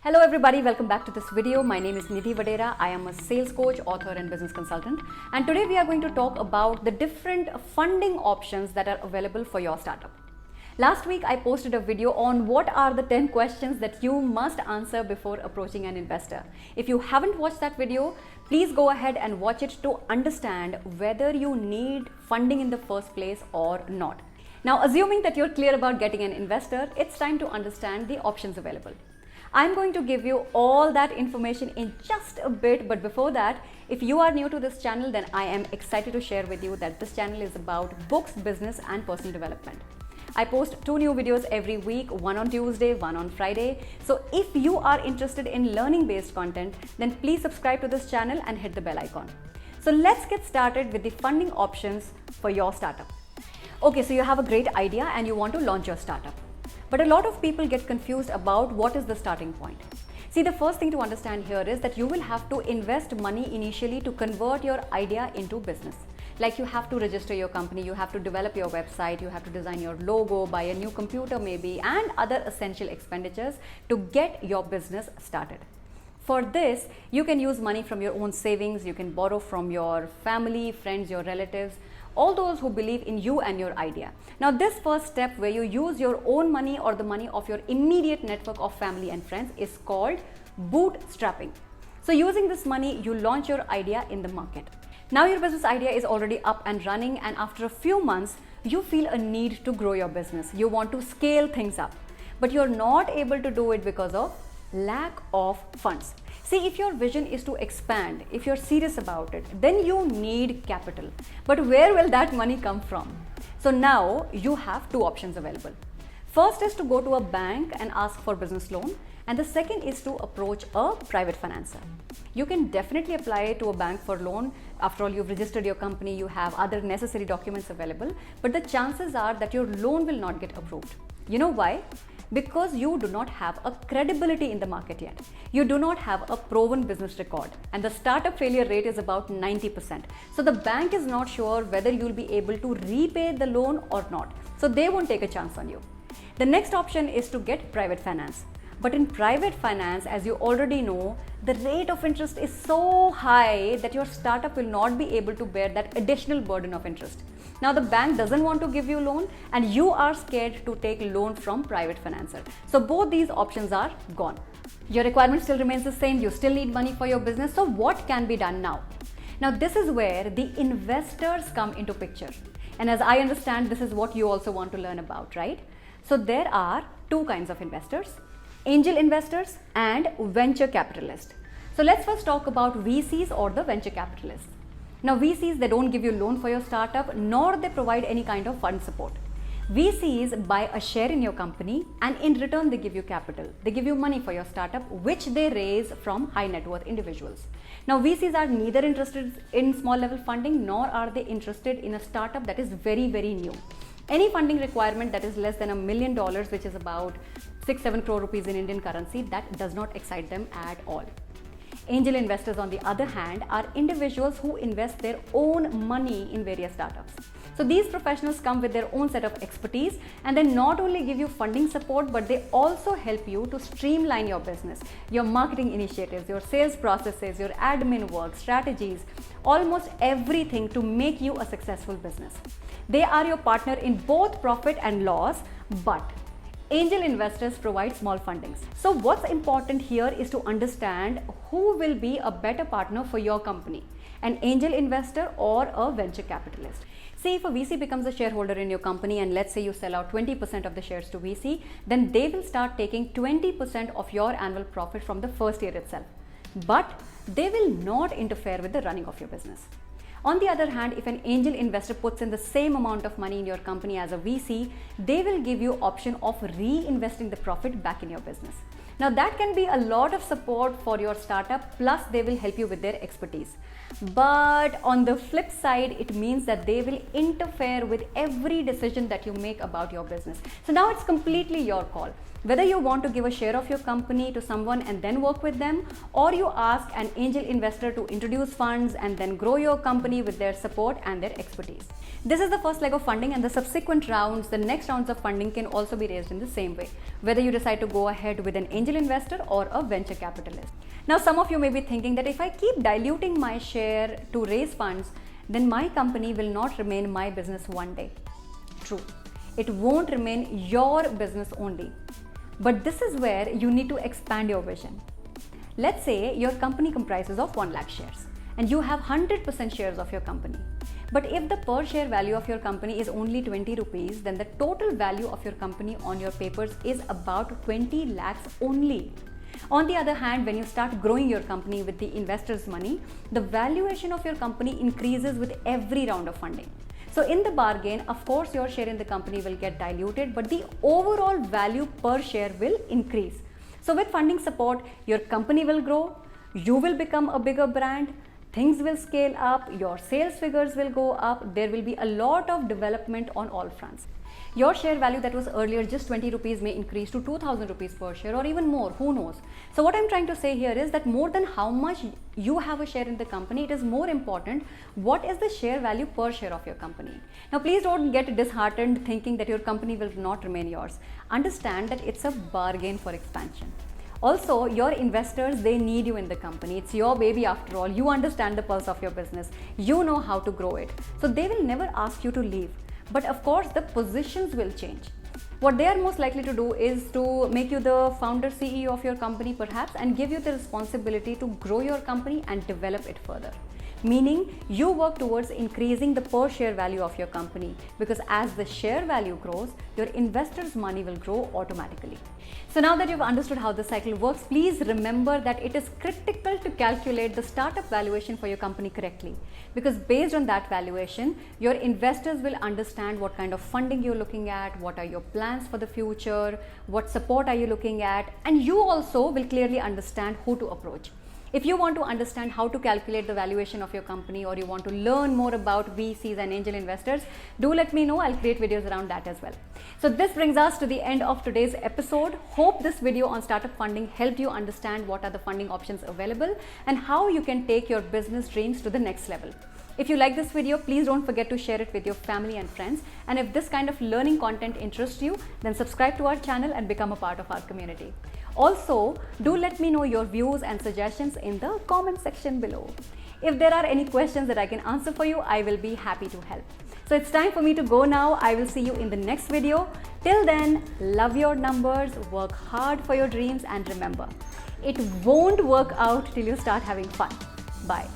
Hello everybody, welcome back to this video. My name is Nidhi Vadera. I am a sales coach, author and business consultant. And today we are going to talk about the different funding options that are available for your startup. Last week I posted a video on what are the 10 questions that you must answer before approaching an investor. If you haven't watched that video, please go ahead and watch it to understand whether you need funding in the first place or not. Now, assuming that you're clear about getting an investor, it's time to understand the options available. I'm going to give you all that information in just a bit, but before that, if you are new to this channel, then I am excited to share with you that this channel is about books, business and personal development. I post 2 new videos every week, one on Tuesday, one on Friday. So if you are interested in learning based content, then please subscribe to this channel and hit the bell icon. So let's get started with the funding options for your startup. Okay, so you have a great idea and you want to launch your startup. But a lot of people get confused about what is the starting point. See, the first thing to understand here is that you will have to invest money initially to convert your idea into business. Like you have to register your company, you have to develop your website, you have to design your logo, buy a new computer maybe, and other essential expenditures to get your business started. For this, you can use money from your own savings, you can borrow from your family, friends, your relatives, all those who believe in you and your idea. Now, this first step where you use your own money or the money of your immediate network of family and friends is called bootstrapping. So using this money, you launch your idea in the market. Now your business idea is already up and running, and after a few months, you feel a need to grow your business. You want to scale things up, but you're not able to do it because of lack of funds. See, if your vision is to expand, if you're serious about it, then you need capital. But where will that money come from? So now you have 2 options available. First is to go to a bank and ask for business loan, and the second is to approach a private financer. You can definitely apply to a bank for loan. After all, you've registered your company, you have other necessary documents available, but the chances are that your loan will not get approved. You know why? Because you do not have a credibility in the market yet. You do not have a proven business record, and the startup failure rate is about 90%. So the bank is not sure whether you'll be able to repay the loan or not. So they won't take a chance on you. The next option is to get private finance. But in private finance, as you already know, the rate of interest is so high that your startup will not be able to bear that additional burden of interest. Now the bank doesn't want to give you loan, and you are scared to take loan from private financer. So both these options are gone. Your requirement still remains the same. You still need money for your business. So what can be done now? Now this is where the investors come into picture. And as I understand, this is what you also want to learn about, right? So there are 2 kinds of investors: angel investors and venture capitalists. So let's first talk about VCs or the venture capitalists. Now VCs, they don't give you loan for your startup, nor they provide any kind of fund support. VCs buy a share in your company, and in return they give you capital. They give you money for your startup, which they raise from high net worth individuals. Now VCs are neither interested in small level funding, nor are they interested in a startup that is very, very new. Any funding requirement that is less than $1 million, which is about 6-7 crore rupees in Indian currency, that does not excite them at all. Angel investors, on the other hand, are individuals who invest their own money in various startups. So these professionals come with their own set of expertise, and they not only give you funding support, but they also help you to streamline your business, your marketing initiatives, your sales processes, your admin work, strategies, almost everything to make you a successful business. They are your partner in both profit and loss, but angel investors provide small fundings. So what's important here is to understand who will be a better partner for your company, an angel investor or a venture capitalist. See, if a VC becomes a shareholder in your company, and let's say you sell out 20% of the shares to VC, then they will start taking 20% of your annual profit from the first year itself. But they will not interfere with the running of your business. On the other hand, if an angel investor puts in the same amount of money in your company as a VC, they will give you option of reinvesting the profit back in your business. Now that can be a lot of support for your startup, plus they will help you with their expertise. But on the flip side, it means that they will interfere with every decision that you make about your business. So now it's completely your call. Whether you want to give a share of your company to someone and then work with them, or you ask an angel investor to introduce funds and then grow your company with their support and their expertise. This is the first leg of funding, and the subsequent rounds, the next rounds of funding can also be raised in the same way, whether you decide to go ahead with an angel investor or a venture capitalist. Now, some of you may be thinking that if I keep diluting my share to raise funds, then my company will not remain my business one day. True, it won't remain your business only. But this is where you need to expand your vision. Let's say your company comprises of 1 lakh shares and you have 100% shares of your company. But if the per share value of your company is only 20 rupees, then the total value of your company on your papers is about 20 lakhs only. On the other hand, when you start growing your company with the investors' money, the valuation of your company increases with every round of funding. So in the bargain, of course, your share in the company will get diluted, but the overall value per share will increase. So with funding support, your company will grow, you will become a bigger brand, things will scale up, your sales figures will go up, there will be a lot of development on all fronts. Your share value that was earlier just 20 rupees may increase to 2000 rupees per share or even more, who knows. So what I'm trying to say here is that more than how much you have a share in the company, it is more important what is the share value per share of your company. Now please don't get disheartened thinking that your company will not remain yours. Understand that it's a bargain for expansion. Also, your investors, they need you in the company. It's your baby after all. You understand the pulse of your business. You know how to grow it. So they will never ask you to leave. But of course, the positions will change. What they are most likely to do is to make you the founder CEO of your company perhaps and give you the responsibility to grow your company and develop it further. Meaning you work towards increasing the per share value of your company, because as the share value grows, your investors' money will grow automatically. So now that you've understood how the cycle works, please remember that it is critical to calculate the startup valuation for your company correctly, because based on that valuation, your investors will understand what kind of funding you're looking at, what are your plans for the future, what support are you looking at, and you also will clearly understand who to approach. If you want to understand how to calculate the valuation of your company, or you want to learn more about VCs and angel investors, do let me know. I'll create videos around that as well. So this brings us to the end of today's episode. Hope this video on startup funding helped you understand what are the funding options available and how you can take your business dreams to the next level. If you like this video, please don't forget to share it with your family and friends. And if this kind of learning content interests you, then subscribe to our channel and become a part of our community. Also, do let me know your views and suggestions in the comment section below. If there are any questions that I can answer for you, I will be happy to help. So it's time for me to go now. I will see you in the next video. Till then, love your numbers, work hard for your dreams, and remember, it won't work out till you start having fun. Bye.